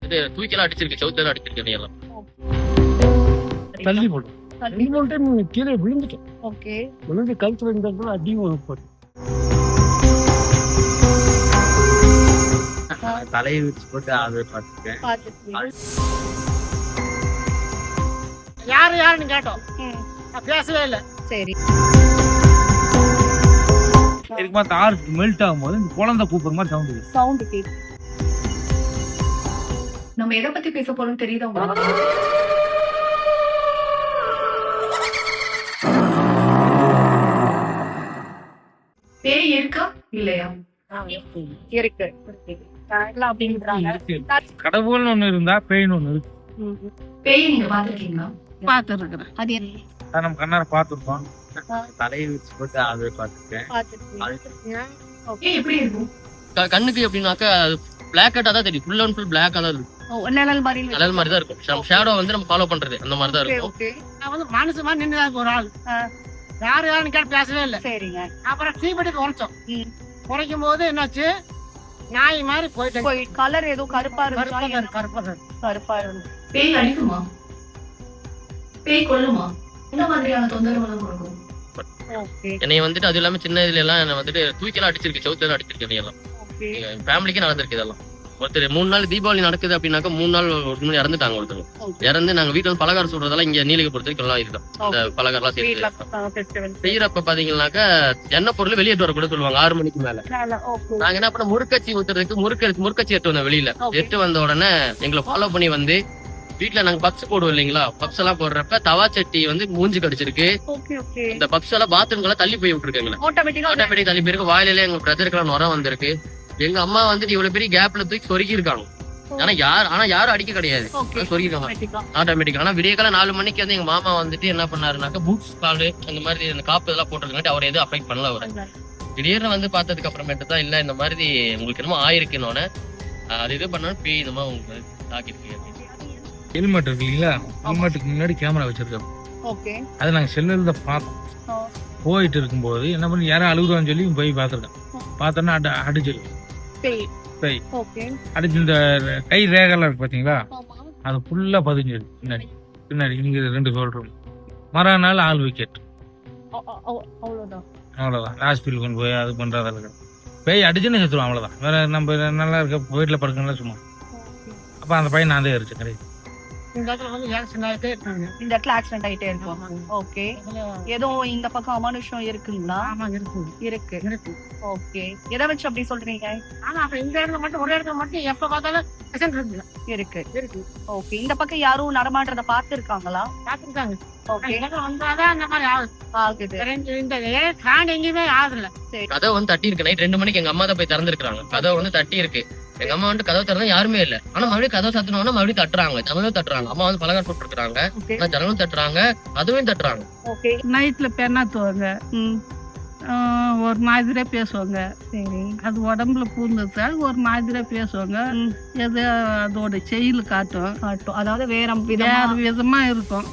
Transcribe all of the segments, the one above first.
வந்துட்டு தூக்கிலாம் அடிச்சிருக்கு, செவுத்துல அடிச்சிருக்கு எல்லாம். தள்ளி போட்டோம். 2 டைம் கீழே விழுந்துட்டோம். ஓகே. விழுந்து கழுத்துல இந்த இடத்துல அடியும் போட்டு தலையை வச்சு போட்டு அதை பார்த்துருக்கேன். யாருன்னு கேட்டோம். பேசவே இல்லை. சரி. இருக்குமா தார் மெல்ட் ஆகும்போது இந்த குழந்தை கூப்பிடுற மாதிரி சவுண்ட் கேட்கு. நம்ம எதை பத்தி பேச போறோம் தெரியுதா உங்களுக்கு? பேய் இருக்கா இல்லையா? இருக்கு. கடவுள்னு ஒண்ணு இருந்தா பேய்னு ஒண்ணு இருக்கு. பேய் நீங்க பாத்துருக்கீங்களா? பாத்துருக்கிறேன். அது என்ன? நம்ம கண்ணார பாத்துருப்போம். தலையை வச்சு போட்டு அதை பார்த்துருக்கேன். எப்படி இருக்கும்? கண்ணுக்கு எப்படின்னாக்கா பிளாக் தான் தெரியும். ஃபுல் அண்ட் ஃபுல் பிளாக்கா தான் இருக்கும். நிழல் மாதிரி தான் இருக்கும். ஷேடோ வந்து நம்ம ஃபாலோ பண்றது அந்த மாதிரி தான் இருக்கும். நான் வந்து மனசு மாதிரி நின்றுதான் ஒரு ஆள். யாருன்னு கேட்டு பேசவே இல்லை. சரிங்க. அப்புறம் தீப்பெட்டி குறைச்சோம். குறைக்கும் போது என்னாச்சு, நாய் மாதிரி போயிட்டு கலர் ஏதோ கருப்பா இருக்கு. கருப்பா இருக்கு. பேய் அடிக்குமா? பேய் கொல்லுமா? இந்த மாதிரியான தொந்தரவுலாம் கொடுக்கும். என்னை வந்துட்டு அது இல்லாம சின்ன இதுல எல்லாம் என்ன வந்துட்டு தூக்கிலாம் அடிச்சிருக்கு, செவுத்துல அடிச்சிருக்கு எல்லாம். ஃபேமிலிக்கு நடந்திருக்கு இதெல்லாம். ஒருத்தர் 3 நாள் தீபாவளி நடக்குது அப்படின்னாக்கா 3 நாள் முன்னாடி இறந்துட்டாங்க. ஒருத்தர் இறந்து நாங்க வீட்டுல வந்து பலகாரம் சொல்றதெல்லாம் இங்க நீலிக பொறுத்தவரைக்கும் இதுதான். இந்த பலகாரம் செய்யறப்ப பாத்தீங்கன்னாக்கா எண்ணெய் பொருள் வெளியேட்டு வர கூட சொல்லுவாங்க 6 மணிக்கு மேல. நாங்க என்ன பண்ண முறுக்கச்சி ஊத்துறதுக்கு முறுக்கச்சி எடுத்து வந்தோம் வெளியில. எடுத்து வந்த உடனே எங்களை ஃபாலோ பண்ணி வந்து வீட்டுல நாங்க பப்ஸ் போடுவோம் இல்லைங்களா, பப்ஸ் எல்லாம் போடுறப்ப தவா சட்டி வந்து மூஞ்சி கடிச்சிருக்கு. இந்த பப்ஸ் எல்லாம் பாத்ரூம்ல தள்ளி போய் விட்டுருக்காங்க. ஆட்டோமேட்டிக் தள்ளி போயிருக்கு. வாயில எங்க பிரதருக்குலாம் நுரம் வந்திருக்கு. எங்க அம்மா வந்துட்டு இவ்வளவு பெரிய கேப்ல தூக்கி சொருக்கி இருக்காங்க. ஆனா யாரும் அடிக்க கிடையாது, சொருக்கிருக்காங்க ஆட்டோமேட்டிக். ஆனா விடியக்கால 4 மணிக்கு வந்து எங்க மாமா வந்துட்டு என்ன பண்ணாருனாக்கா பூட்ஸ் காலு அந்த மாதிரி அந்த காப்பு இதெல்லாம் போட்டிருக்காங்க. அவர் எதுவும் அஃபெக்ட் பண்ணல. அவர் திடீர்னு வந்து பார்த்ததுக்கு அப்புறமேட்டு தான் இல்ல இந்த மாதிரி உங்களுக்கு என்னமோ ஆயிருக்குன்னு அது இது பண்ணாலும் பேய் இந்த மாதிரி உங்களுக்கு தாக்கிருக்கு. ஹெல்மெட் இருக்கு இல்லைங்களா, ஹெல்மெட்டுக்கு முன்னாடி கேமரா வச்சிருக்கோம். அதை நாங்க செல்லுல பார்த்தோம். போயிட்டு இருக்கும்போது என்ன பண்ணி யாரும் அழுகுறான்னு சொல்லி போய் பார்த்துருக்கேன். பார்த்தோன்னா அடிச்சிருக்கு பேய். அடிச்சு இந்த கை ரேகெல்லாம் இருக்கு பாத்தீங்களா, அது ஃபுல்லா பதிஞ்சிருக்கு. பின்னாடி இங்க 2 சொல்றோம். மறுநாள் ஆள் விக்கெட். அவ்வளவுதான். ஹாஸ்பிட்டல் கொண்டு போய் அது பண்றதா பேய் அடிச்சுன்னு செத்துருவோம். அவ்வளவுதான். வேற நம்ம நல்லா இருக்க வீட்டுல படுக்கணும் சும்மா. அப்ப அந்த பையன் நான் தான் இருந்துச்சு கிடையாது. இந்த இடத்துல ஆக்சிடென்ட் ஆயிட்டே இருக்கும். ஓகே. ஏதோ இந்த பக்கம் அமானுஷம் இருக்குங்களா? இருக்கு. ஓகே. எதை வச்சு அப்படி சொல்றீங்க? ஆனா அப்ப இந்த இடத்துல மட்டும் ஒரு இடத்துல மட்டும் எப்ப பார்த்தாலும் இருக்கு. ஓகே. இந்த பக்கம் யாரும் நடமாடுறத பாத்துருக்காங்களா? பாத்துருக்காங்க. ஓகே. வந்தாதான் அந்த மாதிரி ஆகுது. இந்த காண்டு எங்கேயுமே ஆகுதுல. கதவை வந்து தட்டி இருக்கு. நைட் 2 மணிக்கு எங்க அம்மா தான் போய் திறந்துருக்காங்க. கதவை வந்து தட்டி இருக்கு. எங்க அம்மா வந்து கதவை திறந்தா யாருமே இல்ல. ஆனா மறுபடியும் கதவை சத்தனோன்னா மறுபடியும் தட்டுறாங்க, ஜன்னலும் தட்டுறாங்க. அம்மா வந்து பலகாரம் போட்டு இருக்காங்க, ஜன்னலும் தட்டுறாங்க, அதுவும் தட்டுறாங்க. நைட்ல பெண்ணாத்துவாங்க, ஒரு மாதிரியா பேசுவாங்க. சரி. அது உடம்புல பூந்துச்சா ஒரு மாதிரியா பேசுவாங்க. எது அதோட செயல் காட்டும். அதாவது வேற விதமா இருக்கும்.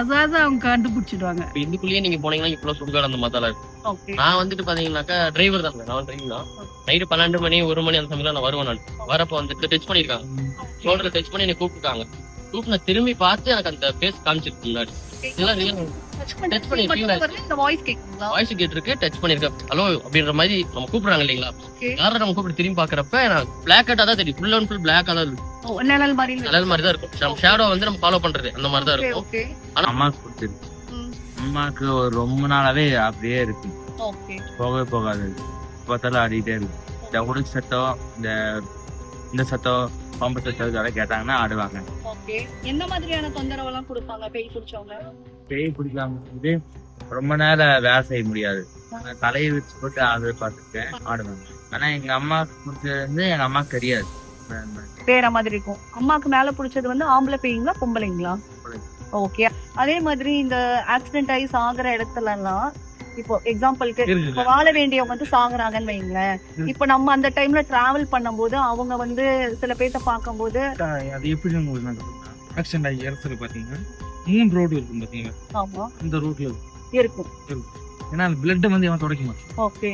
அதாவது அவங்க கண்டுபிடிச்சிடுவாங்க. இதுக்குள்ளேயே நீங்க போனீங்கன்னா இவ்வளவு சுடுகாடு அந்த மாதிரி இருக்கு. நான் வந்துட்டு பாத்தீங்கன்னாக்கா டிரைவர் தான். நான் டிரைவர் தான். நைட்டு 12 மணி 1 மணி அந்த சமயத்துல நான் வருவேன். நான் வரப்ப வந்துட்டு டச் பண்ணிருக்காங்க, ஷோல்டர் டச் பண்ணி என்னை கூப்பிட்டுருக்காங்க. நான் திரும்பி பார்த்து எனக்கு அந்த பேஸ் காமிச்சிருக்கு முன்னாடி. வாய்ஸ் கேட்டிருக்கு, டச் பண்ணிருக்கேன். ஹலோ அப்படின்ற மாதிரி நம்ம கூப்பிடுறாங்க இல்லைங்களா, யாரும் நம்ம கூப்பிட்டு திரும்பி பாக்குறப்ப பிளாக் தான் தெரியும். ஃபுல் அண்ட் ஃபுல் பிளாக்கா தான் இருக்கும். நிழல் மாதிரி தான் இருக்கும். ஷேடோ வந்து நம்ம ஃபாலோ பண்றது அந்த மாதிரி தான் இருக்கும். ஆனா அம்மாக்கு பிடிச்சிருக்கு. அம்மாக்கு ரொம்ப நாளாவே அப்படியே இருக்கு, போகவே போகாது. பார்த்தாலும் ஆடிட்டே இருக்கு. இந்த உடல் சத்தம், இந்த சத்தம், பம்பு சத்தம் இதெல்லாம் கேட்டாங்கன்னா ஆடுவாங்க. எந்த மாதிரியான தொந்தரவு எல்லாம் கொடுப்பாங்க பேய் பிடிச்சவங்க? பேய் பிடிக்காம ரொம்ப நேரம் வேலை செய்ய முடியாது. தலையை வச்சு போட்டு அதை பார்த்துருக்கேன், ஆடுவாங்க. ஆனா எங்க அம்மாக்கு பிடிச்சது வந்து எங்க அம்மாக்கு தெரியாது, வேற மாதிரி இருக்கும். அம்மாக்கு மேல பிடிச்சது வந்து ஆம்பளை பேய்ங்களா பொம்பளைங்களா? ஓகே. அதே மாதிரி இந்த ஆக்சிடென்ட் ஆகி சாகுற இடத்துல எல்லாம் இப்போ எக்ஸாம்பிளுக்கு இப்ப வாழ வேண்டியவங்க வந்து சாகுறாங்கன்னு வைங்களேன். இப்ப நம்ம அந்த டைம்ல டிராவல் பண்ணும்போது அவங்க வந்து சில பேர்த்த பார்க்கும்போது அது எப்படி ஆக்சிடென்ட் ஆகி இடத்துல பாத்தீங்கன்னா 3 ரோடு இருக்கும் பாத்தீங்கன்னா. ஆமா, இந்த ரோட்ல இருக்கும். ஏன்னா அந்த பிளட் வந்து அவன் துடைக்க மாட்டான். ஓகே.